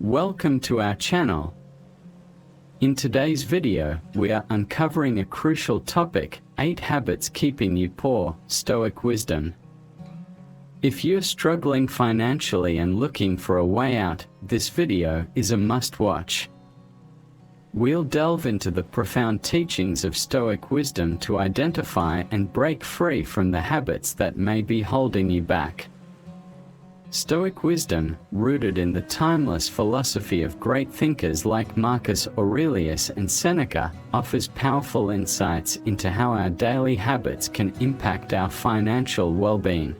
Welcome to our channel. In today's video, we are uncovering a crucial topic, 8 habits keeping you poor, Stoic wisdom. If you're struggling financially and looking for a way out, this video is a must-watch. We'll delve into the profound teachings of Stoic wisdom to identify and break free from the habits that may be holding you back. Stoic wisdom, rooted in the timeless philosophy of great thinkers like Marcus Aurelius and Seneca, offers powerful insights into how our daily habits can impact our financial well-being.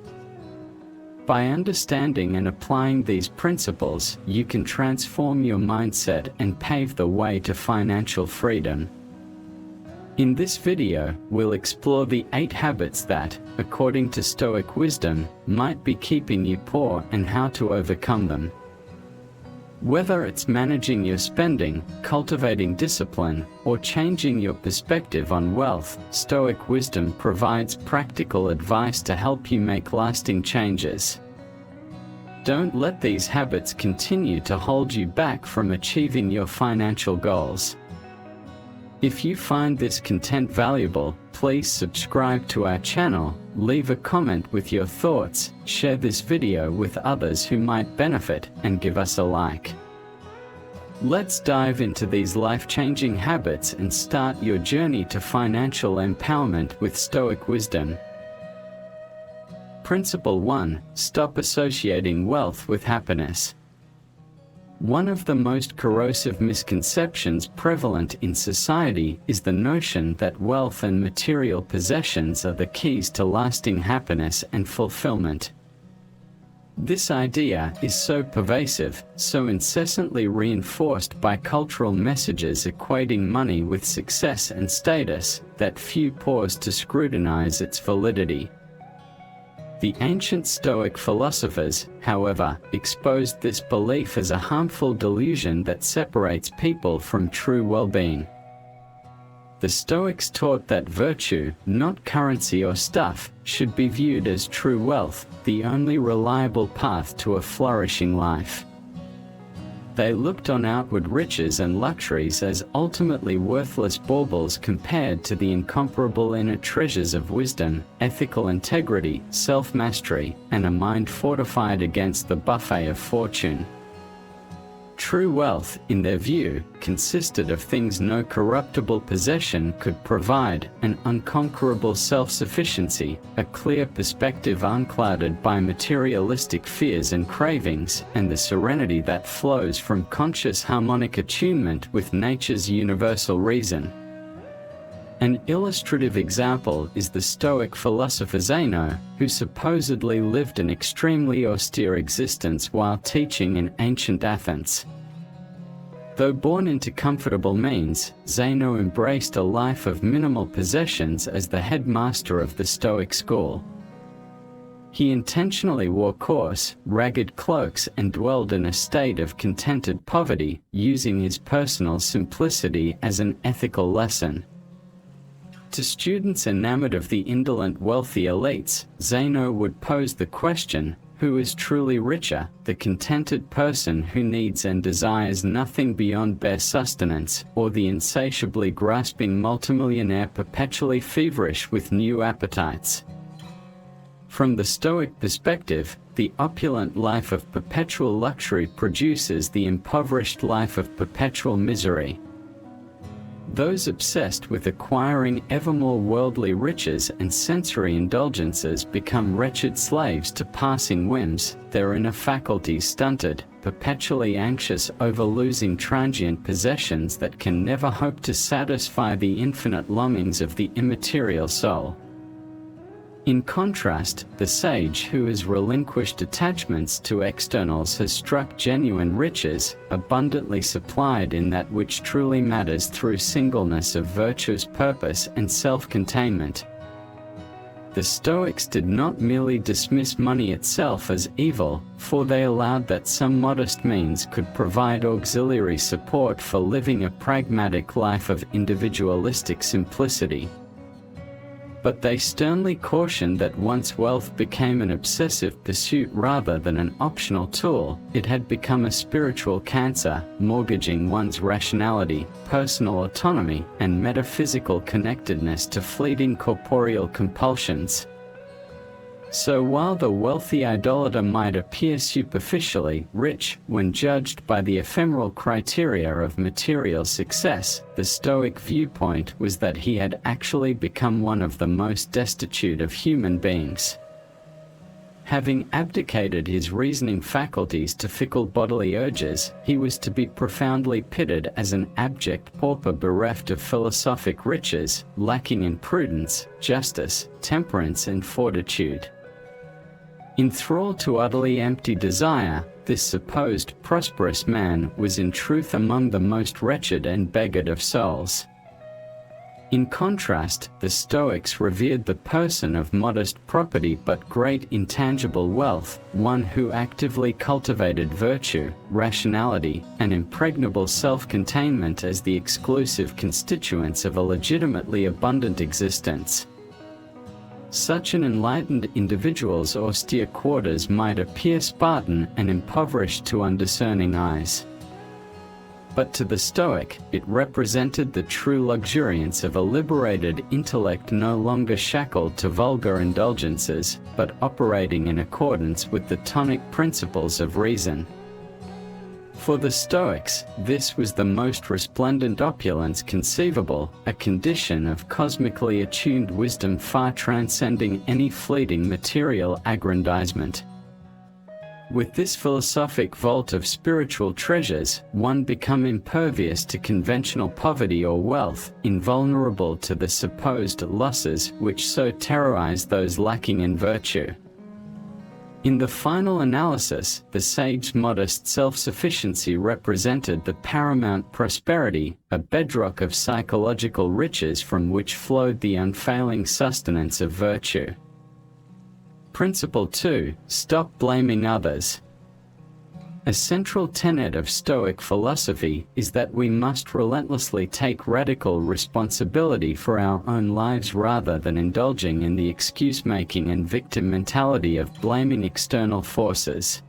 By understanding and applying these principles, you can transform your mindset and pave the way to financial freedom. In this video, we'll explore the 8 habits that, according to Stoic wisdom, might be keeping you poor and how to overcome them. Whether it's managing your spending, cultivating discipline, or changing your perspective on wealth, Stoic wisdom provides practical advice to help you make lasting changes. Don't let these habits continue to hold you back from achieving your financial goals. If you find this content valuable, please subscribe to our channel, leave a comment with your thoughts, share this video with others who might benefit, and give us a like. Let's dive into these life-changing habits and start your journey to financial empowerment with Stoic wisdom. Principle 1. Stop associating wealth with happiness. One of the most corrosive misconceptions prevalent in society is the notion that wealth and material possessions are the keys to lasting happiness and fulfillment. This idea is so pervasive, so incessantly reinforced by cultural messages equating money with success and status, that few pause to scrutinize its validity. The ancient Stoic philosophers, however, exposed this belief as a harmful delusion that separates people from true well-being. The Stoics taught that virtue, not currency or stuff, should be viewed as true wealth, the only reliable path to a flourishing life. They looked on outward riches and luxuries as ultimately worthless baubles compared to the incomparable inner treasures of wisdom, ethical integrity, self-mastery, and a mind fortified against the buffet of fortune. True wealth, in their view, consisted of things no corruptible possession could provide: an unconquerable self-sufficiency, a clear perspective unclouded by materialistic fears and cravings, and the serenity that flows from conscious harmonic attunement with nature's universal reason. An illustrative example is the Stoic philosopher Zeno, who supposedly lived an extremely austere existence while teaching in ancient Athens. Though born into comfortable means, Zeno embraced a life of minimal possessions as the headmaster of the Stoic school. He intentionally wore coarse, ragged cloaks and dwelled in a state of contented poverty, using his personal simplicity as an ethical lesson. To students enamored of the indolent wealthy elites, Zeno would pose the question: who is truly richer, the contented person who needs and desires nothing beyond bare sustenance, or the insatiably grasping multimillionaire perpetually feverish with new appetites? From the Stoic perspective, the opulent life of perpetual luxury produces the impoverished life of perpetual misery. Those obsessed with acquiring ever more worldly riches and sensory indulgences become wretched slaves to passing whims, their inner faculties stunted, perpetually anxious over losing transient possessions that can never hope to satisfy the infinite longings of the immaterial soul. In contrast, the sage who has relinquished attachments to externals has struck genuine riches, abundantly supplied in that which truly matters through singleness of virtue's purpose and self-containment. The Stoics did not merely dismiss money itself as evil, for they allowed that some modest means could provide auxiliary support for living a pragmatic life of individualistic simplicity. But they sternly cautioned that once wealth became an obsessive pursuit rather than an optional tool, it had become a spiritual cancer, mortgaging one's rationality, personal autonomy, and metaphysical connectedness to fleeting corporeal compulsions. So while the wealthy idolater might appear superficially rich when judged by the ephemeral criteria of material success, the Stoic viewpoint was that he had actually become one of the most destitute of human beings. Having abdicated his reasoning faculties to fickle bodily urges, he was to be profoundly pitied as an abject pauper bereft of philosophic riches, lacking in prudence, justice, temperance, and fortitude. In thrall to utterly empty desire, this supposed prosperous man was in truth among the most wretched and beggared of souls. In contrast, the Stoics revered the person of modest property but great intangible wealth, one who actively cultivated virtue, rationality, and impregnable self-containment as the exclusive constituents of a legitimately abundant existence. Such an enlightened individual's austere quarters might appear Spartan and impoverished to undiscerning eyes. But to the Stoic, it represented the true luxuriance of a liberated intellect no longer shackled to vulgar indulgences, but operating in accordance with the tonic principles of reason. For the Stoics, this was the most resplendent opulence conceivable, a condition of cosmically attuned wisdom far transcending any fleeting material aggrandizement. With this philosophic vault of spiritual treasures, one become impervious to conventional poverty or wealth, invulnerable to the supposed losses which so terrorize those lacking in virtue. In the final analysis, the sage's modest self-sufficiency represented the paramount prosperity, a bedrock of psychological riches from which flowed the unfailing sustenance of virtue. Principle 2. Stop blaming others. A central tenet of Stoic philosophy is that we must relentlessly take radical responsibility for our own lives rather than indulging in the excuse-making and victim mentality of blaming external forces.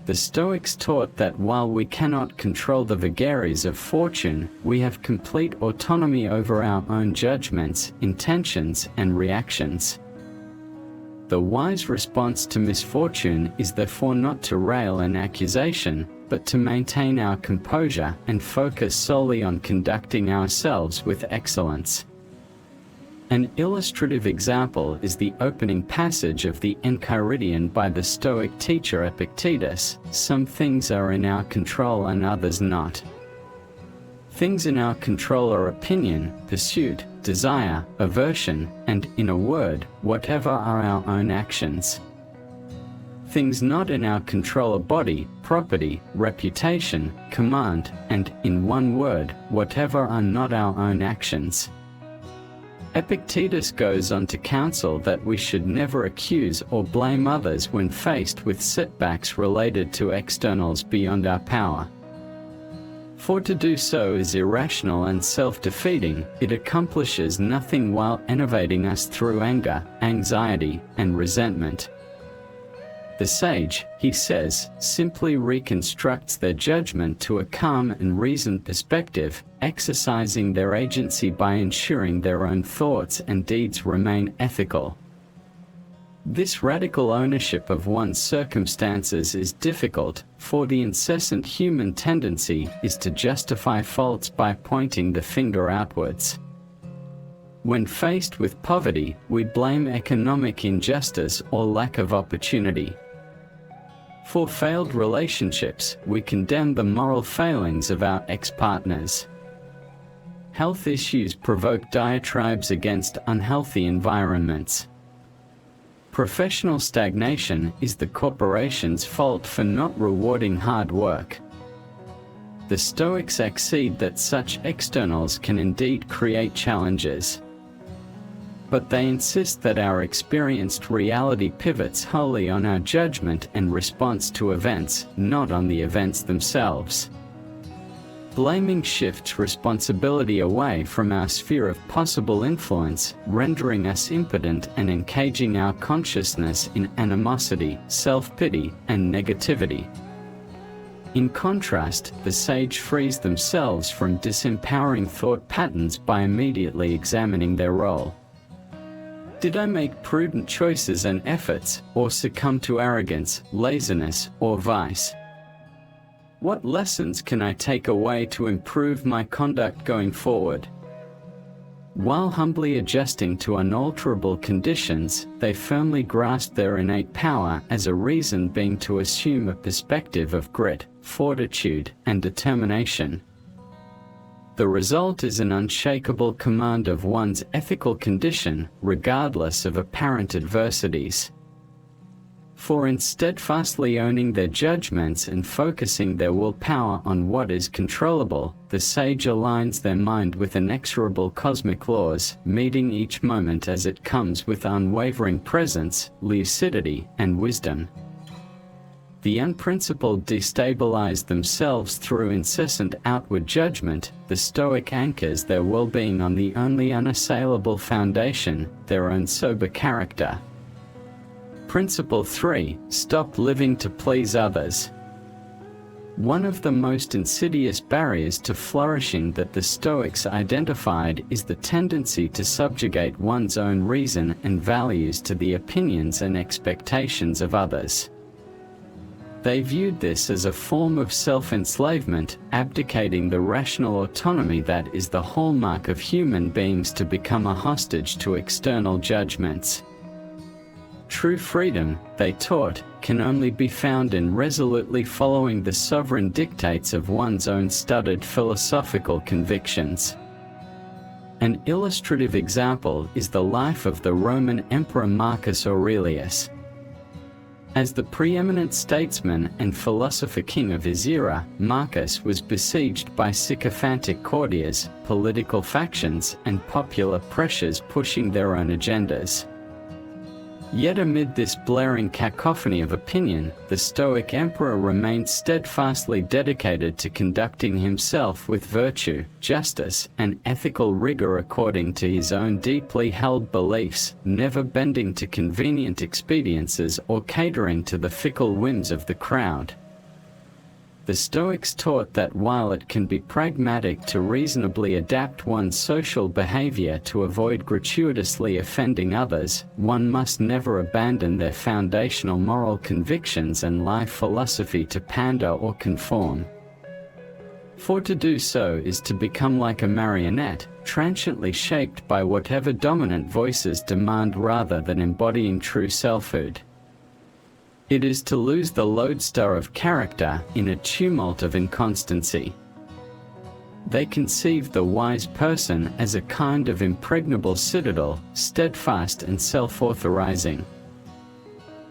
The Stoics taught that while we cannot control the vagaries of fortune, we have complete autonomy over our own judgments, intentions, and reactions. The wise response to misfortune is therefore not to rail an accusation, but to maintain our composure and focus solely on conducting ourselves with excellence. An illustrative example is the opening passage of the Enchiridion by the Stoic teacher Epictetus: "Some things are in our control and others not." Things in our control are opinion, pursuit, desire, aversion, and, in a word, whatever are our own actions. Things not in our control are body, property, reputation, command, and, in one word, whatever are not our own actions. Epictetus goes on to counsel that we should never accuse or blame others when faced with setbacks related to externals beyond our power. For to do so is irrational and self-defeating. It accomplishes nothing while enervating us through anger, anxiety, and resentment. The sage, he says, simply reconstructs their judgment to a calm and reasoned perspective, exercising their agency by ensuring their own thoughts and deeds remain ethical. This radical ownership of one's circumstances is difficult, for the incessant human tendency is to justify faults by pointing the finger outwards. When faced with poverty, we blame economic injustice or lack of opportunity. For failed relationships, we condemn the moral failings of our ex-partners. Health issues provoke diatribes against unhealthy environments. Professional stagnation is the corporation's fault for not rewarding hard work. The Stoics accede that such externals can indeed create challenges. But they insist that our experienced reality pivots wholly on our judgment and response to events, not on the events themselves. Blaming shifts responsibility away from our sphere of possible influence, rendering us impotent and engaging our consciousness in animosity, self-pity, and negativity. In contrast, the sage frees themselves from disempowering thought patterns by immediately examining their role. Did I make prudent choices and efforts, or succumb to arrogance, laziness, or vice? What lessons can I take away to improve my conduct going forward? While humbly adjusting to unalterable conditions, they firmly grasp their innate power, as a reason being to assume a perspective of grit, fortitude, and determination. The result is an unshakable command of one's ethical condition, regardless of apparent adversities. For in steadfastly owning their judgments and focusing their willpower on what is controllable, the sage aligns their mind with inexorable cosmic laws, meeting each moment as it comes with unwavering presence, lucidity, and wisdom. The unprincipled destabilize themselves through incessant outward judgment. The Stoic anchors their well-being on the only unassailable foundation, their own sober character. Principle 3. Stop living to please others. One of the most insidious barriers to flourishing that the Stoics identified is the tendency to subjugate one's own reason and values to the opinions and expectations of others. They viewed this as a form of self-enslavement, abdicating the rational autonomy that is the hallmark of human beings to become a hostage to external judgments. True freedom, they taught, can only be found in resolutely following the sovereign dictates of one's own studied philosophical convictions. An illustrative example is the life of the Roman Emperor Marcus Aurelius. As the preeminent statesman and philosopher king of his era, Marcus was besieged by sycophantic courtiers, political factions, and popular pressures pushing their own agendas. Yet amid this blaring cacophony of opinion, the Stoic emperor remained steadfastly dedicated to conducting himself with virtue, justice, and ethical rigor according to his own deeply held beliefs, never bending to convenient expediences or catering to the fickle whims of the crowd. The Stoics taught that while it can be pragmatic to reasonably adapt one's social behavior to avoid gratuitously offending others, one must never abandon their foundational moral convictions and life philosophy to pander or conform. For to do so is to become like a marionette, transiently shaped by whatever dominant voices demand rather than embodying true selfhood. It is to lose the lodestar of character in a tumult of inconstancy. They conceive the wise person as a kind of impregnable citadel, steadfast and self-authorizing.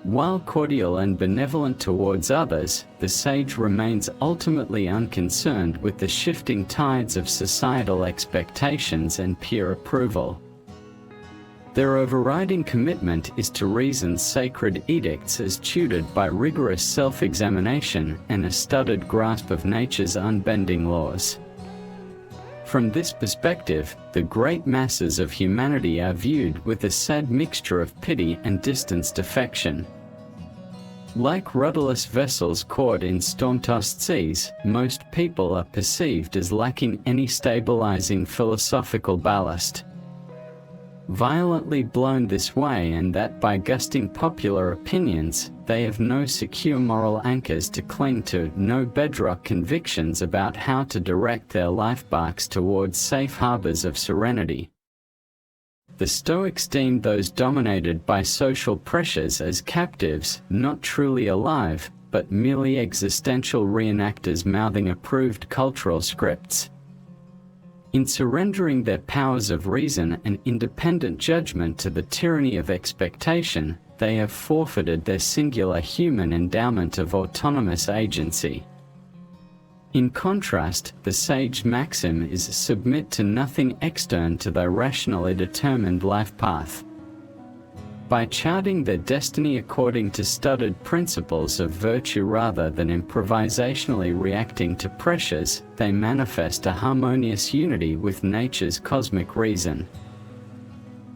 While cordial and benevolent towards others, the sage remains ultimately unconcerned with the shifting tides of societal expectations and peer approval. Their overriding commitment is to reason's sacred edicts as tutored by rigorous self-examination and a studied grasp of nature's unbending laws. From this perspective, the great masses of humanity are viewed with a sad mixture of pity and distanced affection. Like rudderless vessels caught in storm-tossed seas, most people are perceived as lacking any stabilizing philosophical ballast. Violently blown this way, and that by gusting popular opinions, they have no secure moral anchors to cling to, no bedrock convictions about how to direct their lifebarks towards safe harbors of serenity. The Stoics deemed those dominated by social pressures as captives, not truly alive, but merely existential reenactors mouthing approved cultural scripts. In surrendering their powers of reason and independent judgment to the tyranny of expectation, they have forfeited their singular human endowment of autonomous agency. In contrast, the sage maxim is submit to nothing extern to thy rationally determined life path. By charting their destiny according to studied principles of virtue rather than improvisationally reacting to pressures, they manifest a harmonious unity with nature's cosmic reason.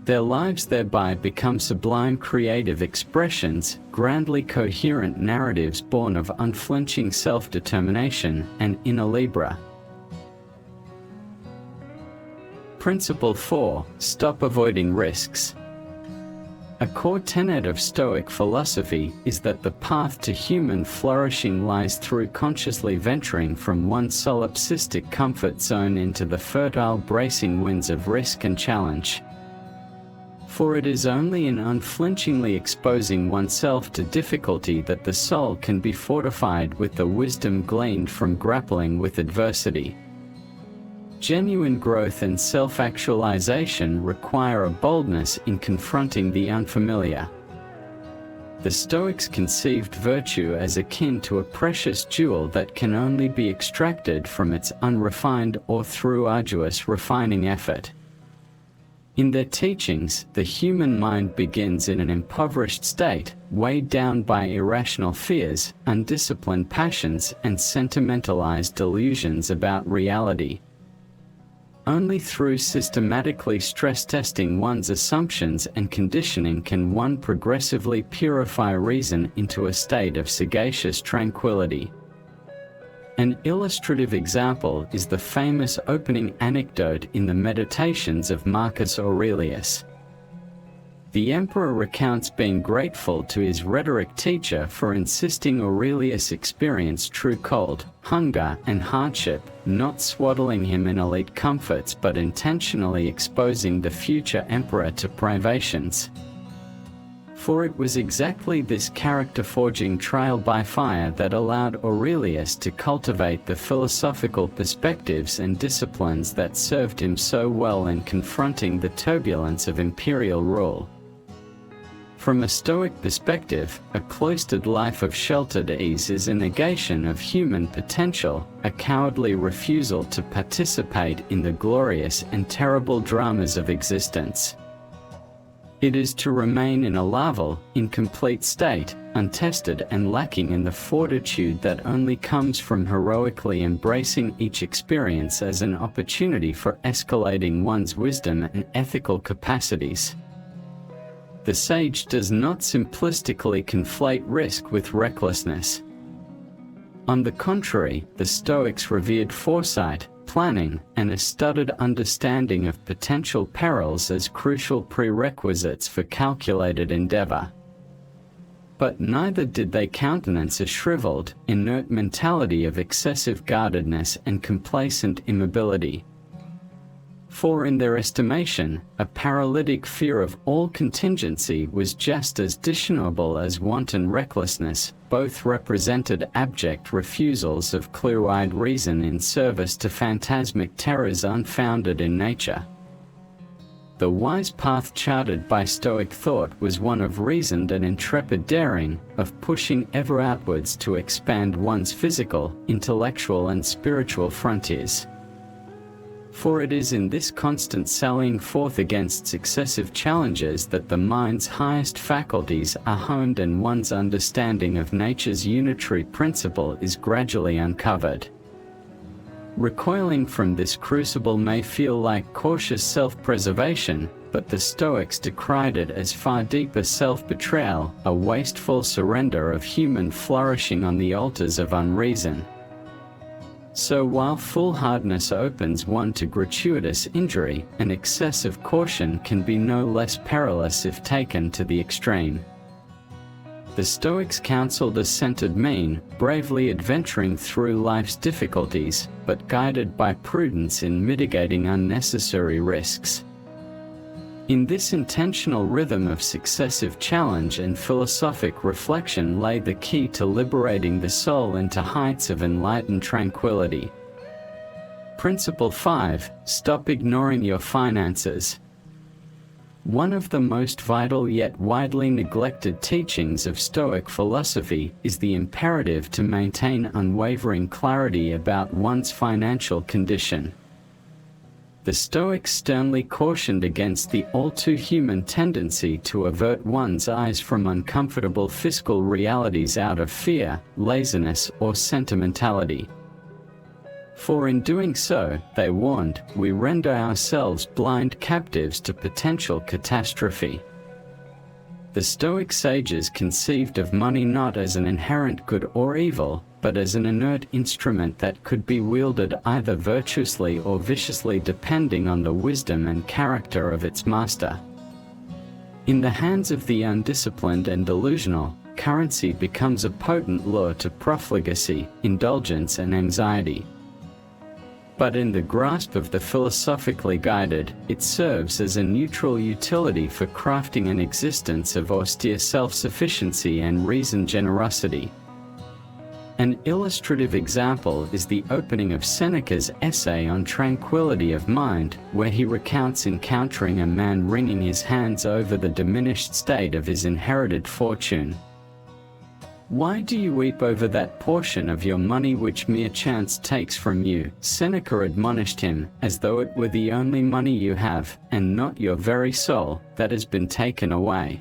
Their lives thereby become sublime creative expressions, grandly coherent narratives born of unflinching self-determination and inner Libra. Principle 4. Stop avoiding risks. A core tenet of Stoic philosophy is that the path to human flourishing lies through consciously venturing from one's solipsistic comfort zone into the fertile bracing winds of risk and challenge. For it is only in unflinchingly exposing oneself to difficulty that the soul can be fortified with the wisdom gleaned from grappling with adversity. Genuine growth and self-actualization require a boldness in confronting the unfamiliar. The Stoics conceived virtue as akin to a precious jewel that can only be extracted from its unrefined or through arduous refining effort. In their teachings, the human mind begins in an impoverished state, weighed down by irrational fears, undisciplined passions, and sentimentalized delusions about reality. Only through systematically stress testing one's assumptions and conditioning can one progressively purify reason into a state of sagacious tranquility. An illustrative example is the famous opening anecdote in the Meditations of Marcus Aurelius. The emperor recounts being grateful to his rhetoric teacher for insisting Aurelius experience true cold, hunger, and hardship, not swaddling him in elite comforts but intentionally exposing the future emperor to privations. For it was exactly this character-forging trial by fire that allowed Aurelius to cultivate the philosophical perspectives and disciplines that served him so well in confronting the turbulence of imperial rule. From a Stoic perspective, a cloistered life of sheltered ease is a negation of human potential, a cowardly refusal to participate in the glorious and terrible dramas of existence. It is to remain in a larval, incomplete state, untested and lacking in the fortitude that only comes from heroically embracing each experience as an opportunity for escalating one's wisdom and ethical capacities. The sage does not simplistically conflate risk with recklessness. On the contrary, the Stoics revered foresight, planning, and a studied understanding of potential perils as crucial prerequisites for calculated endeavor. But neither did they countenance a shriveled, inert mentality of excessive guardedness and complacent immobility. For in their estimation, a paralytic fear of all contingency was just as dishonorable as wanton recklessness. Both represented abject refusals of clear-eyed reason in service to phantasmic terrors unfounded in nature. The wise path charted by Stoic thought was one of reasoned and intrepid daring, of pushing ever outwards to expand one's physical, intellectual and spiritual frontiers. For it is in this constant sallying forth against successive challenges that the mind's highest faculties are honed and one's understanding of nature's unitary principle is gradually uncovered. Recoiling from this crucible may feel like cautious self-preservation, but the Stoics decried it as far deeper self-betrayal, a wasteful surrender of human flourishing on the altars of unreason. So while foolhardiness opens one to gratuitous injury, an excessive caution can be no less perilous if taken to the extreme. The Stoics counseled a centered mean, bravely adventuring through life's difficulties, but guided by prudence in mitigating unnecessary risks. In this intentional rhythm of successive challenge and philosophic reflection lay the key to liberating the soul into heights of enlightened tranquility. Principle 5. Stop ignoring your finances. One of the most vital yet widely neglected teachings of Stoic philosophy is the imperative to maintain unwavering clarity about one's financial condition. The Stoics sternly cautioned against the all-too-human tendency to avert one's eyes from uncomfortable fiscal realities out of fear, laziness, or sentimentality. For in doing so, they warned, we render ourselves blind captives to potential catastrophe. The Stoic sages conceived of money not as an inherent good or evil, but as an inert instrument that could be wielded either virtuously or viciously depending on the wisdom and character of its master. In the hands of the undisciplined and delusional, currency becomes a potent lure to profligacy, indulgence, and anxiety. But in the grasp of the philosophically guided, it serves as a neutral utility for crafting an existence of austere self-sufficiency and reasoned generosity. An illustrative example is the opening of Seneca's essay on tranquility of mind, where he recounts encountering a man wringing his hands over the diminished state of his inherited fortune. "Why do you weep over that portion of your money which mere chance takes from you?" Seneca admonished him, "as though it were the only money you have, and not your very soul, that has been taken away."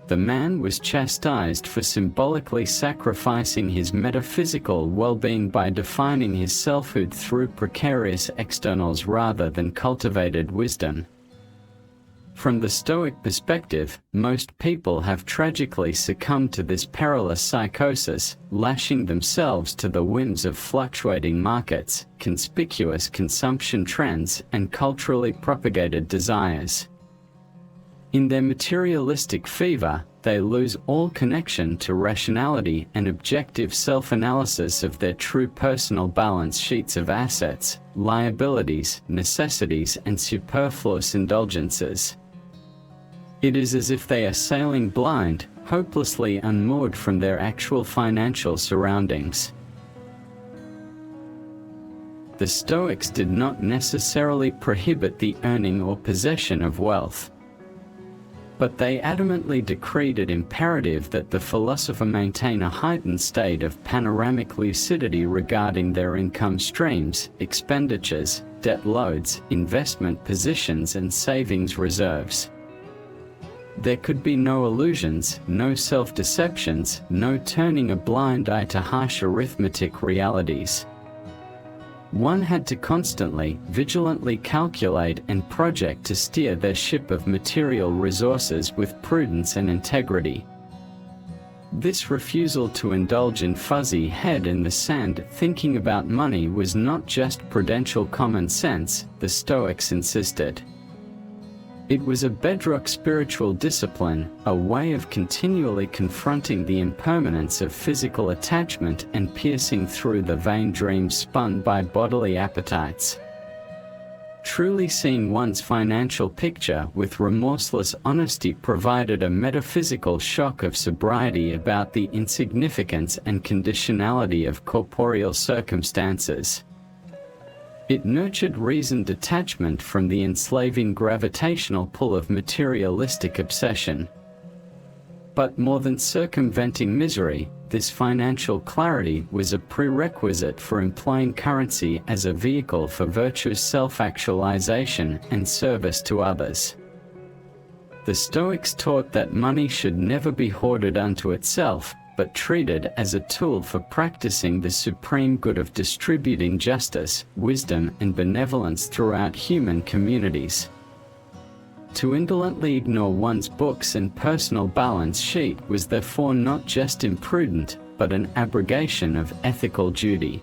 The man was chastised for symbolically sacrificing his metaphysical well-being by defining his selfhood through precarious externals rather than cultivated wisdom. From the Stoic perspective, most people have tragically succumbed to this perilous psychosis, lashing themselves to the whims of fluctuating markets, conspicuous consumption trends, and culturally propagated desires. In their materialistic fever, they lose all connection to rationality and objective self-analysis of their true personal balance sheets of assets, liabilities, necessities, and superfluous indulgences. It is as if they are sailing blind, hopelessly unmoored from their actual financial surroundings. The Stoics did not necessarily prohibit the earning or possession of wealth, but they adamantly decreed it imperative that the philosopher maintain a heightened state of panoramic lucidity regarding their income streams, expenditures, debt loads, investment positions, and savings reserves. There could be no illusions, no self-deceptions, no turning a blind eye to harsh arithmetic realities. One had to constantly, vigilantly calculate and project to steer their ship of material resources with prudence and integrity. This refusal to indulge in fuzzy head in the sand thinking about money was not just prudential common sense, the Stoics insisted. It was a bedrock spiritual discipline, a way of continually confronting the impermanence of physical attachment and piercing through the vain dreams spun by bodily appetites. Truly seeing one's financial picture with remorseless honesty provided a metaphysical shock of sobriety about the insignificance and conditionality of corporeal circumstances. It nurtured reasoned detachment from the enslaving gravitational pull of materialistic obsession. But more than circumventing misery, this financial clarity was a prerequisite for employing currency as a vehicle for virtuous self-actualization and service to others. The Stoics taught that money should never be hoarded unto itself, but treated as a tool for practicing the supreme good of distributing justice, wisdom, and benevolence throughout human communities. To indolently ignore one's books and personal balance sheet was therefore not just imprudent, but an abrogation of ethical duty.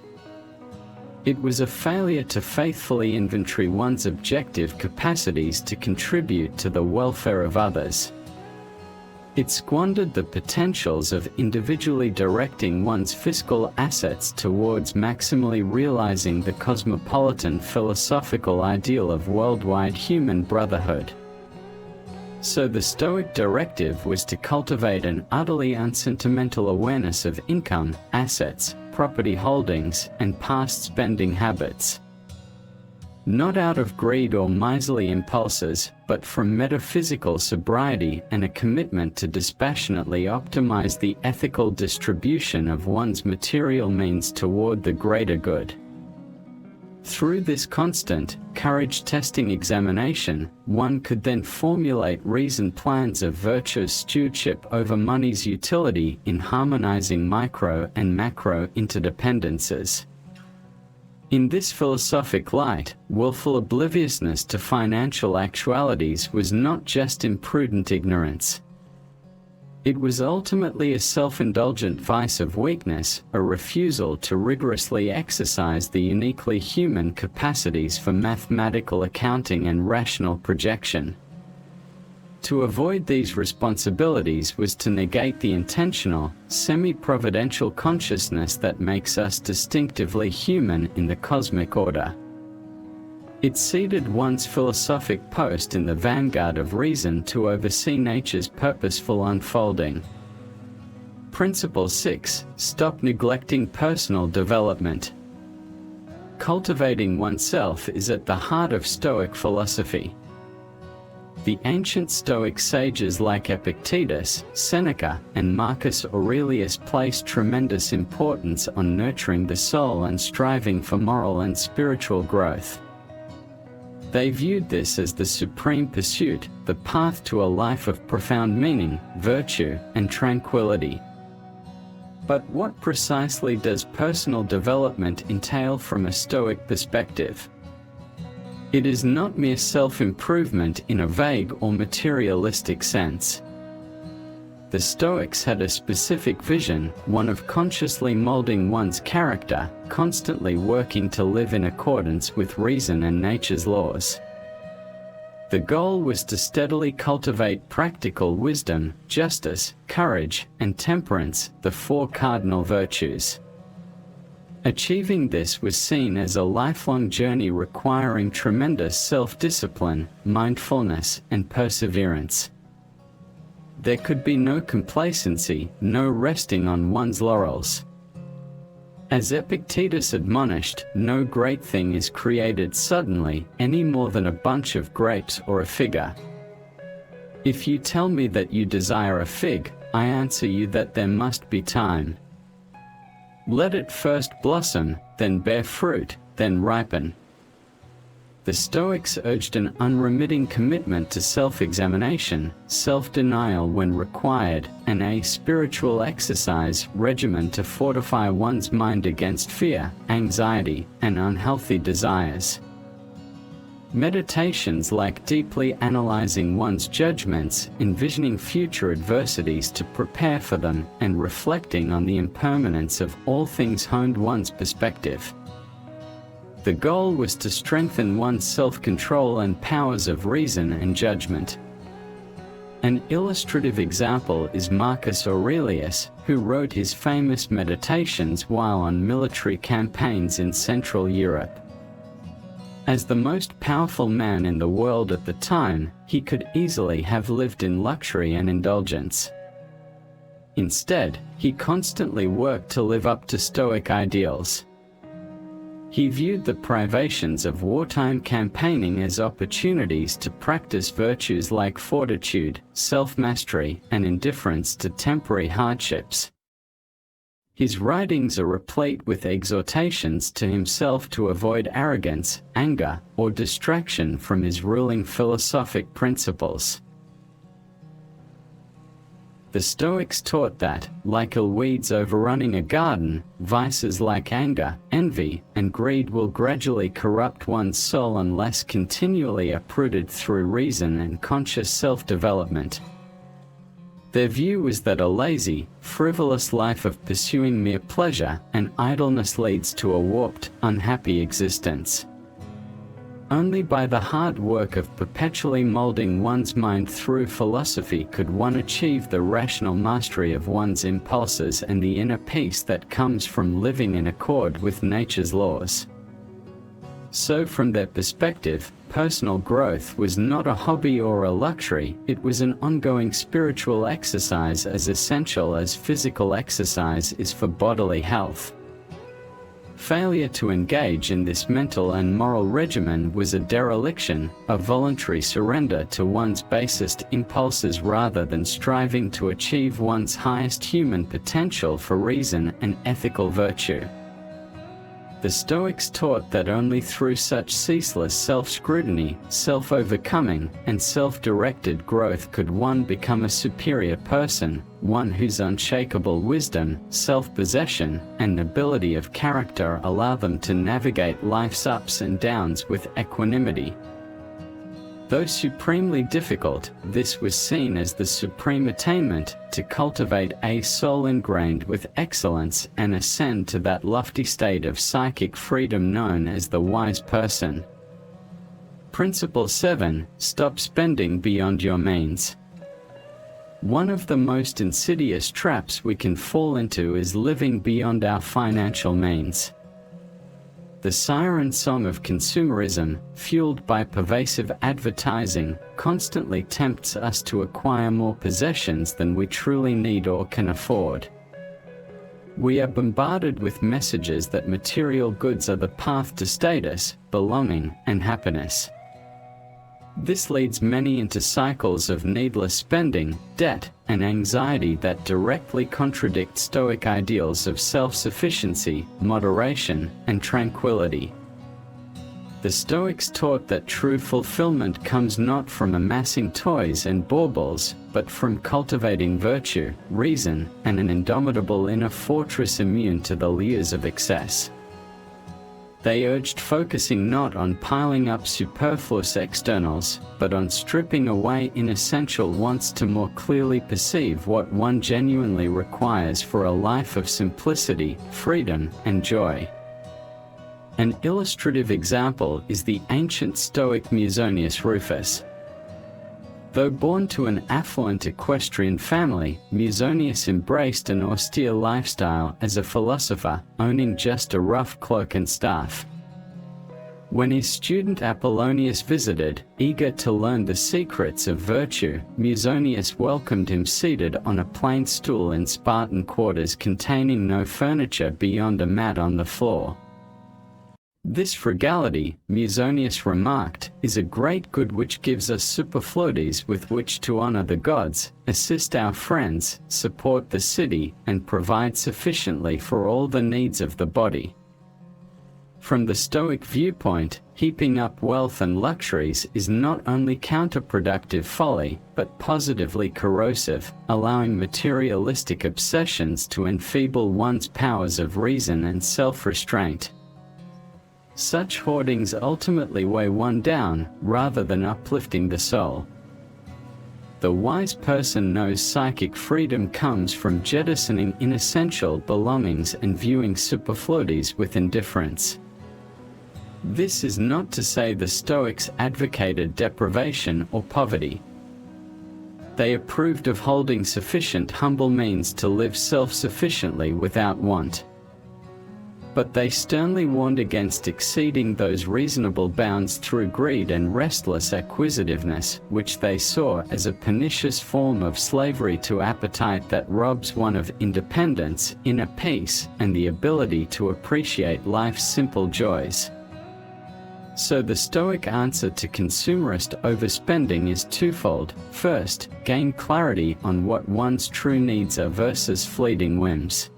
It was a failure to faithfully inventory one's objective capacities to contribute to the welfare of others. It squandered the potentials of individually directing one's fiscal assets towards maximally realizing the cosmopolitan philosophical ideal of worldwide human brotherhood. So the Stoic directive was to cultivate an utterly unsentimental awareness of income, assets, property holdings, and past spending habits. Not out of greed or miserly impulses, but from metaphysical sobriety and a commitment to dispassionately optimize the ethical distribution of one's material means toward the greater good. Through this constant, courage-testing examination, one could then formulate reasoned plans of virtuous stewardship over money's utility in harmonizing micro and macro interdependences. In this philosophic light, willful obliviousness to financial actualities was not just imprudent ignorance. It was ultimately a self-indulgent vice of weakness, a refusal to rigorously exercise the uniquely human capacities for mathematical accounting and rational projection. To avoid these responsibilities was to negate the intentional, semi-providential consciousness that makes us distinctively human in the cosmic order. It ceded one's philosophic post in the vanguard of reason to oversee nature's purposeful unfolding. Principle 6. Stop neglecting personal development. Cultivating oneself is at the heart of Stoic philosophy. The ancient Stoic sages like Epictetus, Seneca, and Marcus Aurelius placed tremendous importance on nurturing the soul and striving for moral and spiritual growth. They viewed this as the supreme pursuit, the path to a life of profound meaning, virtue, and tranquility. But what precisely does personal development entail from a Stoic perspective? It is not mere self-improvement in a vague or materialistic sense. The Stoics had a specific vision, one of consciously molding one's character, constantly working to live in accordance with reason and nature's laws. The goal was to steadily cultivate practical wisdom, justice, courage, and temperance, the four cardinal virtues. Achieving this was seen as a lifelong journey requiring tremendous self-discipline, mindfulness, and perseverance. There could be no complacency, no resting on one's laurels. As Epictetus admonished, no great thing is created suddenly, any more than a bunch of grapes or a figure. If you tell me that you desire a fig, I answer you that there must be time. Let it first blossom, then bear fruit, then ripen. The Stoics urged an unremitting commitment to self-examination, self-denial when required, and a spiritual exercise regimen to fortify one's mind against fear, anxiety, and unhealthy desires. Meditations like deeply analyzing one's judgments, envisioning future adversities to prepare for them, and reflecting on the impermanence of all things honed one's perspective. The goal was to strengthen one's self-control and powers of reason and judgment. An illustrative example is Marcus Aurelius, who wrote his famous Meditations while on military campaigns in Central Europe. As the most powerful man in the world at the time, he could easily have lived in luxury and indulgence. Instead, he constantly worked to live up to Stoic ideals. He viewed the privations of wartime campaigning as opportunities to practice virtues like fortitude, self-mastery, and indifference to temporary hardships. His writings are replete with exhortations to himself to avoid arrogance, anger, or distraction from his ruling philosophic principles. The Stoics taught that, like ill weeds overrunning a garden, vices like anger, envy, and greed will gradually corrupt one's soul unless continually uprooted through reason and conscious self-development. Their view was that a lazy, frivolous life of pursuing mere pleasure and idleness leads to a warped, unhappy existence. Only by the hard work of perpetually molding one's mind through philosophy could one achieve the rational mastery of one's impulses and the inner peace that comes from living in accord with nature's laws. So from their perspective, personal growth was not a hobby or a luxury, it was an ongoing spiritual exercise as essential as physical exercise is for bodily health. Failure to engage in this mental and moral regimen was a dereliction, a voluntary surrender to one's basest impulses rather than striving to achieve one's highest human potential for reason and ethical virtue. The Stoics taught that only through such ceaseless self-scrutiny, self-overcoming, and self-directed growth could one become a superior person, one whose unshakable wisdom, self-possession, and nobility of character allow them to navigate life's ups and downs with equanimity. Though supremely difficult, this was seen as the supreme attainment, to cultivate a soul ingrained with excellence and ascend to that lofty state of psychic freedom known as the wise person. Principle 7. Stop spending beyond your means. One of the most insidious traps we can fall into is living beyond our financial means. The siren song of consumerism, fueled by pervasive advertising, constantly tempts us to acquire more possessions than we truly need or can afford. We are bombarded with messages that material goods are the path to status, belonging, and happiness. This leads many into cycles of needless spending, debt, and anxiety that directly contradict Stoic ideals of self-sufficiency, moderation, and tranquility. The Stoics taught that true fulfillment comes not from amassing toys and baubles, but from cultivating virtue, reason, and an indomitable inner fortress immune to the lures of excess. They urged focusing not on piling up superfluous externals, but on stripping away inessential wants to more clearly perceive what one genuinely requires for a life of simplicity, freedom, and joy. An illustrative example is the ancient Stoic Musonius Rufus. Though born to an affluent equestrian family, Musonius embraced an austere lifestyle as a philosopher, owning just a rough cloak and staff. When his student Apollonius visited, eager to learn the secrets of virtue, Musonius welcomed him seated on a plain stool in Spartan quarters containing no furniture beyond a mat on the floor. This frugality, Musonius remarked, is a great good which gives us superfluities with which to honor the gods, assist our friends, support the city, and provide sufficiently for all the needs of the body. From the Stoic viewpoint, heaping up wealth and luxuries is not only counterproductive folly, but positively corrosive, allowing materialistic obsessions to enfeeble one's powers of reason and self-restraint. Such hoardings ultimately weigh one down, rather than uplifting the soul. The wise person knows psychic freedom comes from jettisoning inessential belongings and viewing superfluities with indifference. This is not to say the Stoics advocated deprivation or poverty. They approved of holding sufficient humble means to live self-sufficiently without want. But they sternly warned against exceeding those reasonable bounds through greed and restless acquisitiveness, which they saw as a pernicious form of slavery to appetite that robs one of independence, inner peace, and the ability to appreciate life's simple joys. So the Stoic answer to consumerist overspending is twofold. First, gain clarity on what one's true needs are versus fleeting whims.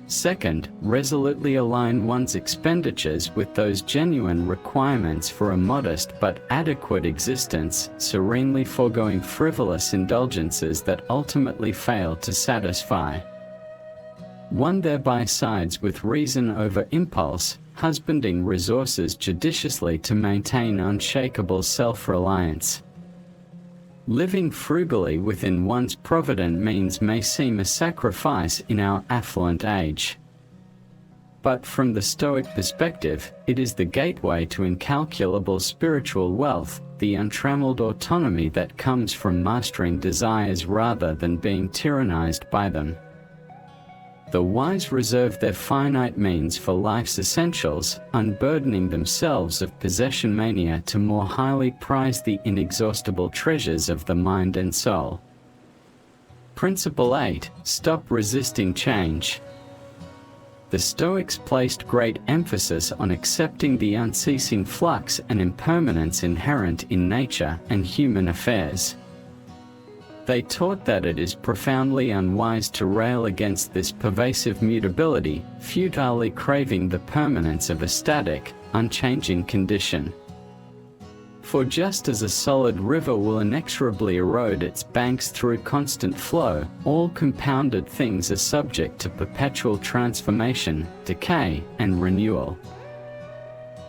Second, resolutely align one's expenditures with those genuine requirements for a modest but adequate existence, serenely foregoing frivolous indulgences that ultimately fail to satisfy. One thereby sides with reason over impulse, husbanding resources judiciously to maintain unshakable self-reliance. Living frugally within one's provident means may seem a sacrifice in our affluent age. But from the Stoic perspective, it is the gateway to incalculable spiritual wealth, the untrammeled autonomy that comes from mastering desires rather than being tyrannized by them. The wise reserve their finite means for life's essentials, unburdening themselves of possession mania to more highly prize the inexhaustible treasures of the mind and soul. Principle 8. Stop resisting change. The Stoics placed great emphasis on accepting the unceasing flux and impermanence inherent in nature and human affairs. They taught that it is profoundly unwise to rail against this pervasive mutability, futilely craving the permanence of a static, unchanging condition. For just as a solid river will inexorably erode its banks through constant flow, all compounded things are subject to perpetual transformation, decay, and renewal.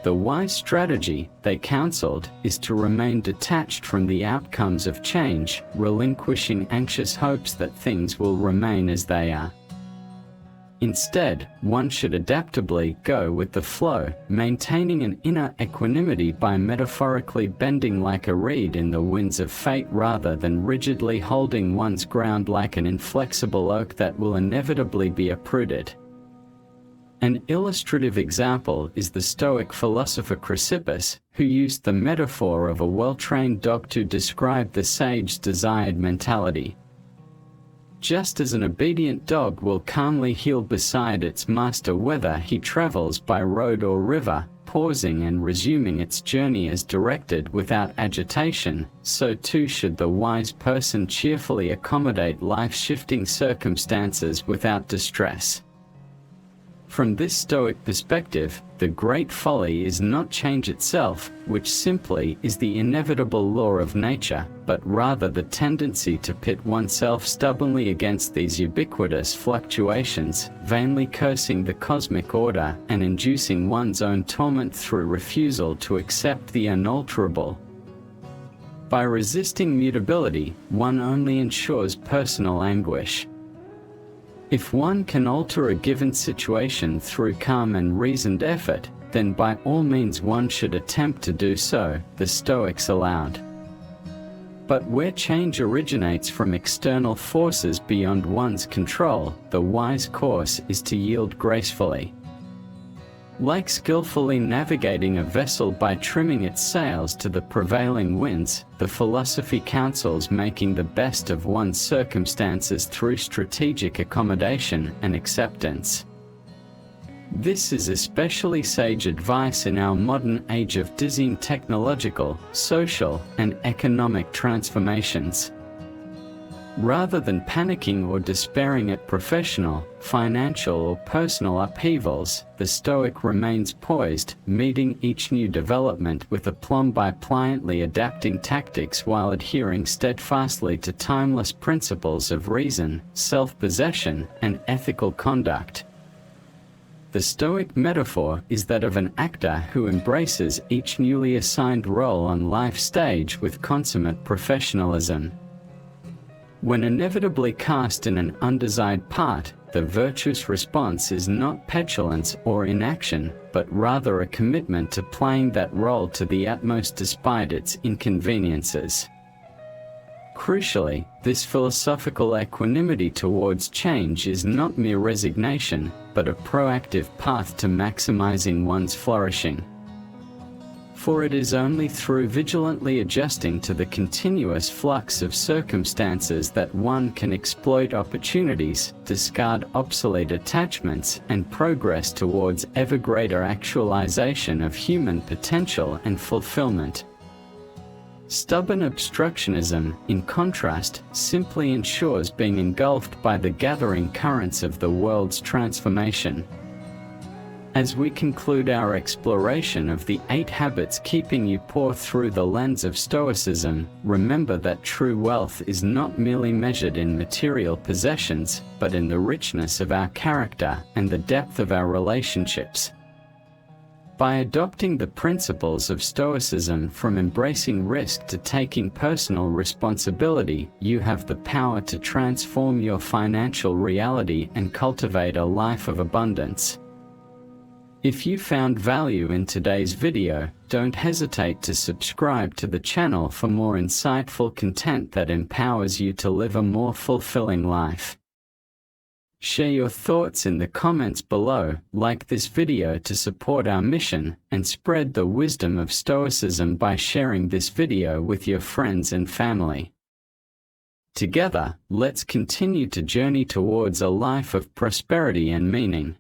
The wise strategy, they counseled, is to remain detached from the outcomes of change, relinquishing anxious hopes that things will remain as they are. Instead, one should adaptably go with the flow, maintaining an inner equanimity by metaphorically bending like a reed in the winds of fate rather than rigidly holding one's ground like an inflexible oak that will inevitably be uprooted. An illustrative example is the Stoic philosopher Chrysippus, who used the metaphor of a well-trained dog to describe the sage's desired mentality. Just as an obedient dog will calmly heel beside its master whether he travels by road or river, pausing and resuming its journey as directed without agitation, so too should the wise person cheerfully accommodate life's shifting circumstances without distress. From this Stoic perspective, the great folly is not change itself, which simply is the inevitable law of nature, but rather the tendency to pit oneself stubbornly against these ubiquitous fluctuations, vainly cursing the cosmic order and inducing one's own torment through refusal to accept the unalterable. By resisting mutability, one only ensures personal anguish. If one can alter a given situation through calm and reasoned effort, then by all means one should attempt to do so, the Stoics allowed. But where change originates from external forces beyond one's control, the wise course is to yield gracefully. Like skillfully navigating a vessel by trimming its sails to the prevailing winds, the philosophy counsels making the best of one's circumstances through strategic accommodation and acceptance. This is especially sage advice in our modern age of dizzying technological, social, and economic transformations. Rather than panicking or despairing at professional, financial or personal upheavals, the Stoic remains poised, meeting each new development with aplomb by pliantly adapting tactics while adhering steadfastly to timeless principles of reason, self-possession, and ethical conduct. The Stoic metaphor is that of an actor who embraces each newly assigned role on life's stage with consummate professionalism. When inevitably cast in an undesired part, the virtuous response is not petulance or inaction, but rather a commitment to playing that role to the utmost despite its inconveniences. Crucially, this philosophical equanimity towards change is not mere resignation, but a proactive path to maximizing one's flourishing. For it is only through vigilantly adjusting to the continuous flux of circumstances that one can exploit opportunities, discard obsolete attachments, and progress towards ever greater actualization of human potential and fulfillment. Stubborn obstructionism, in contrast, simply ensures being engulfed by the gathering currents of the world's transformation. As we conclude our exploration of the 8 habits keeping you poor through the lens of Stoicism, remember that true wealth is not merely measured in material possessions, but in the richness of our character and the depth of our relationships. By adopting the principles of Stoicism, from embracing risk to taking personal responsibility, you have the power to transform your financial reality and cultivate a life of abundance. If you found value in today's video, don't hesitate to subscribe to the channel for more insightful content that empowers you to live a more fulfilling life. Share your thoughts in the comments below, like this video to support our mission, and spread the wisdom of Stoicism by sharing this video with your friends and family. Together, let's continue to journey towards a life of prosperity and meaning.